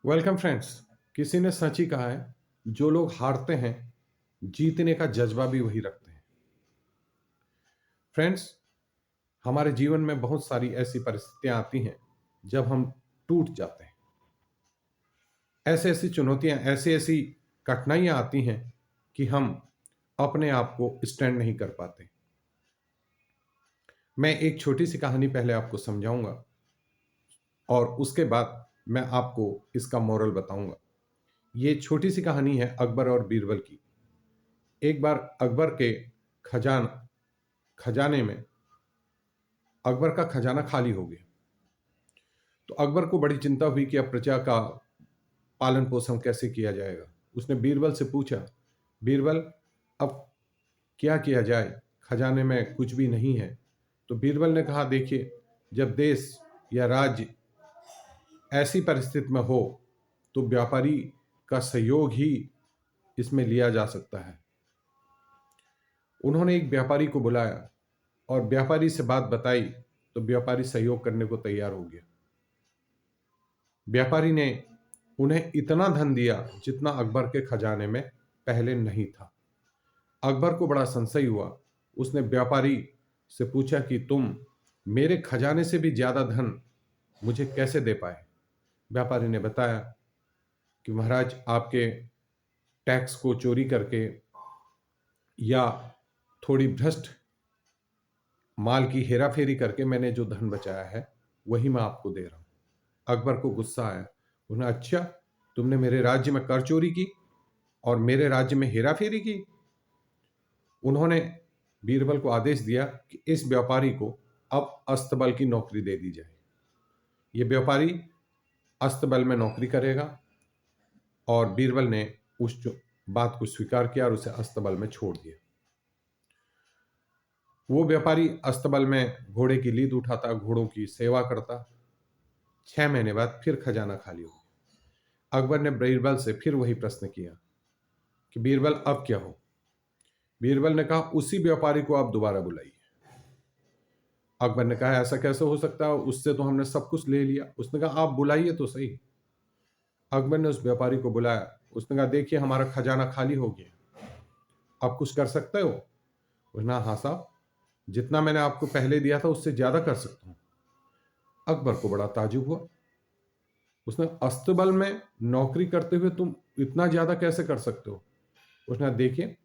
Welcome friends. किसी ने सच ही कहा है, जो लोग हारते हैं जीतने का जज्बा भी वही रखते हैं। फ्रेंड्स, हमारे जीवन में बहुत सारी ऐसी परिस्थितियां आती हैं जब हम टूट जाते हैं। ऐसे ऐसी चुनौतियां, ऐसी ऐसी कठिनाइयां आती हैं कि हम अपने आप को स्टैंड नहीं कर पाते। मैं एक छोटी सी कहानी पहले आपको समझाऊंगा और उसके बाद मैं आपको इसका मोरल बताऊंगा। ये छोटी सी कहानी है अकबर और बीरबल की। एक बार अकबर के खजान खजाने में अकबर का खजाना खाली हो गया। तो अकबर को बड़ी चिंता हुई कि अब प्रजा का पालन पोषण कैसे किया जाएगा। उसने बीरबल से पूछा, बीरबल, अब क्या किया जाए, खजाने में कुछ भी नहीं है। तो बीरबल ने कहा, देखिए, जब देश या राज्य ऐसी परिस्थिति में हो तो व्यापारी का सहयोग ही इसमें लिया जा सकता है। उन्होंने एक व्यापारी को बुलाया और व्यापारी से बात बताई तो व्यापारी सहयोग करने को तैयार हो गया। व्यापारी ने उन्हें इतना धन दिया जितना अकबर के खजाने में पहले नहीं था। अकबर को बड़ा संशय हुआ। उसने व्यापारी से पूछा कि तुम मेरे खजाने से भी ज्यादा धन मुझे कैसे दे पाए। व्यापारी ने बताया कि महाराज, आपके टैक्स को चोरी करके या थोड़ी भ्रष्ट माल की हेराफेरी करके मैंने जो धन बचाया है वही मैं आपको दे रहा हूं। अकबर को गुस्सा आया। उन्हें, अच्छा, तुमने मेरे राज्य में कर चोरी की और मेरे राज्य में हेराफेरी की। उन्होंने बीरबल को आदेश दिया कि इस व्यापारी को अब अस्तबल की नौकरी दे दी जाए। ये व्यापारी अस्तबल में नौकरी करेगा। और बीरबल ने बात को स्वीकार किया और उसे अस्तबल में छोड़ दिया। वो व्यापारी अस्तबल में घोड़े की लीद उठाता, घोड़ों की सेवा करता। 6 महीने बाद फिर खजाना खाली हो गया। अकबर ने बीरबल से फिर वही प्रश्न किया कि बीरबल, अब क्या हो। बीरबल ने कहा, उसी व्यापारी को आप दोबारा बुलाइए। अकबर ने कहा, ऐसा कैसे हो सकता है, उससे तो हमने सब कुछ ले लिया। उसने कहा, आप बुलाइए तो सही। अकबर ने उस व्यापारी को बुलाया। उसने कहा, देखिए, हमारा खजाना खाली हो गया, आप कुछ कर सकते हो। उसने, हाँ साहब, जितना मैंने आपको पहले दिया था उससे ज्यादा कर सकता हूं। अकबर को बड़ा ताजुब हुआ। उसने, अस्तबल में नौकरी करते हुए तुम इतना ज्यादा कैसे कर सकते हो। उसने, देखिए,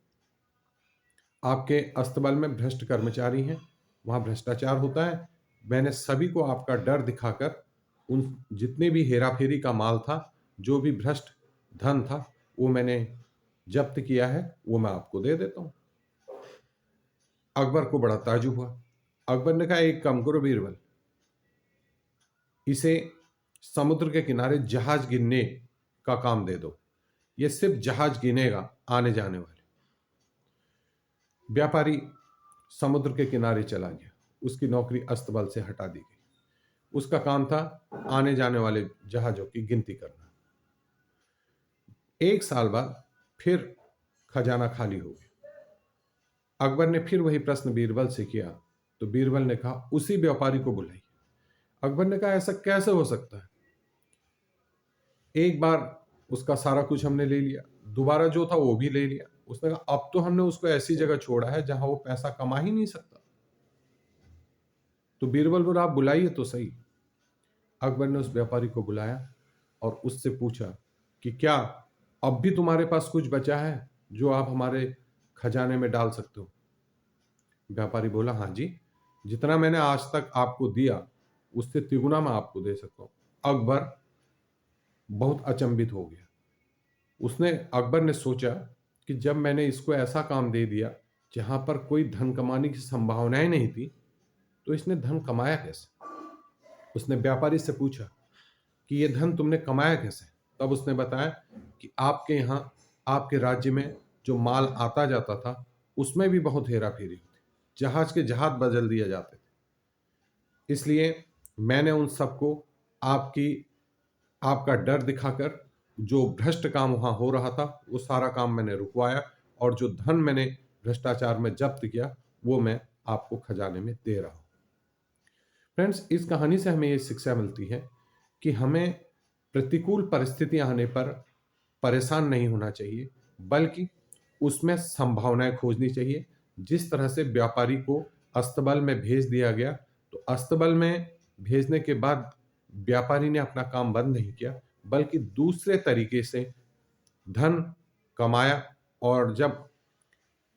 आपके अस्तबल में भ्रष्ट कर्मचारी हैं, वहां भ्रष्टाचार होता है। मैंने सभी को आपका डर दिखाकर उन जितने भी हेराफेरी का माल था, जो भी भ्रष्ट धन था, वो मैंने जब्त किया है, वो मैं आपको दे देता हूं। अकबर को बड़ा ताजुब हुआ। अकबर ने कहा, एक काम करो बीरबल, इसे समुद्र के किनारे जहाज गिनने का काम दे दो। ये सिर्फ जहाज गिनेगा, आने जाने वाले। व्यापारी समुद्र के किनारे चला गया। उसकी नौकरी अस्तबल से हटा दी गई। उसका काम था आने जाने वाले जहाजों की गिनती करना। 1 साल बाद फिर खजाना खाली हो गया। अकबर ने फिर वही प्रश्न बीरबल से किया तो बीरबल ने कहा, उसी व्यापारी को बुलाइए। अकबर ने कहा, ऐसा कैसे हो सकता है, एक बार उसका सारा कुछ हमने ले लिया, दोबारा जो था वो भी ले लिया। उसने कहा, अब तो हमने उसको ऐसी जगह छोड़ा है जहां वो पैसा कमा ही नहीं सकता। तो बीरबल बोला, आप बुलाइए तो सही। अकबर ने उस व्यापारी को बुलाया और उससे पूछा कि क्या अब भी तुम्हारे पास कुछ बचा है जो आप हमारे खजाने में डाल सकते हो। व्यापारी बोला, हाँ जी, जितना मैंने आज तक आपको दिया उससे तिगुना मैं आपको दे सकता हूं। अकबर बहुत अचंभित हो गया। उसने अकबर ने सोचा कि जब मैंने इसको ऐसा काम दे दिया जहां पर कोई धन कमाने की संभावनाएं नहीं थी, तो इसने धन कमाया कैसे। उसने व्यापारी से पूछा कि ये धन तुमने कमाया कैसे। तब उसने बताया कि आपके यहाँ, आपके राज्य में जो माल आता जाता था उसमें भी बहुत हेरा फेरी होती, जहाज के जहाज बदल दिए जाते थे। इसलिए मैंने उन सबको आपकी आपका डर दिखाकर जो भ्रष्ट काम वहां हो रहा था वो सारा काम मैंने रुकवाया, और जो धन मैंने भ्रष्टाचार में जब्त किया वो मैं आपको खजाने में दे रहा हूं। फ्रेंड्स, इस कहानी से हमें ये शिक्षा मिलती है कि हमें प्रतिकूल परिस्थितियां आने पर परेशान नहीं होना चाहिए, बल्कि उसमें संभावनाएं खोजनी चाहिए। जिस तरह से व्यापारी को अस्तबल में भेज दिया गया, तो अस्तबल में भेजने के बाद व्यापारी ने अपना काम बंद नहीं किया, बल्कि दूसरे तरीके से धन कमाया। और जब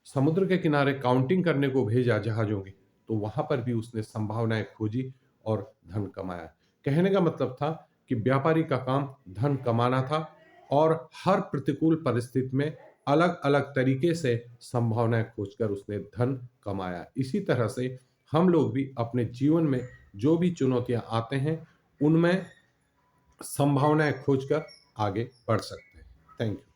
समुद्र के किनारे काउंटिंग करने को भेजा जहाजों की, तो वहां पर भी उसने संभावनाएं खोजी और धन कमाया। कहने का मतलब था कि व्यापारी का काम धन कमाना था, और हर प्रतिकूल परिस्थिति में अलग अलग तरीके से संभावनाएं खोजकर उसने धन कमाया। इसी तरह से हम लोग भी अपने जीवन में जो भी चुनौतियां आते हैं, उनमें संभावनाएं खोजकर आगे बढ़ सकते हैं। Thank you.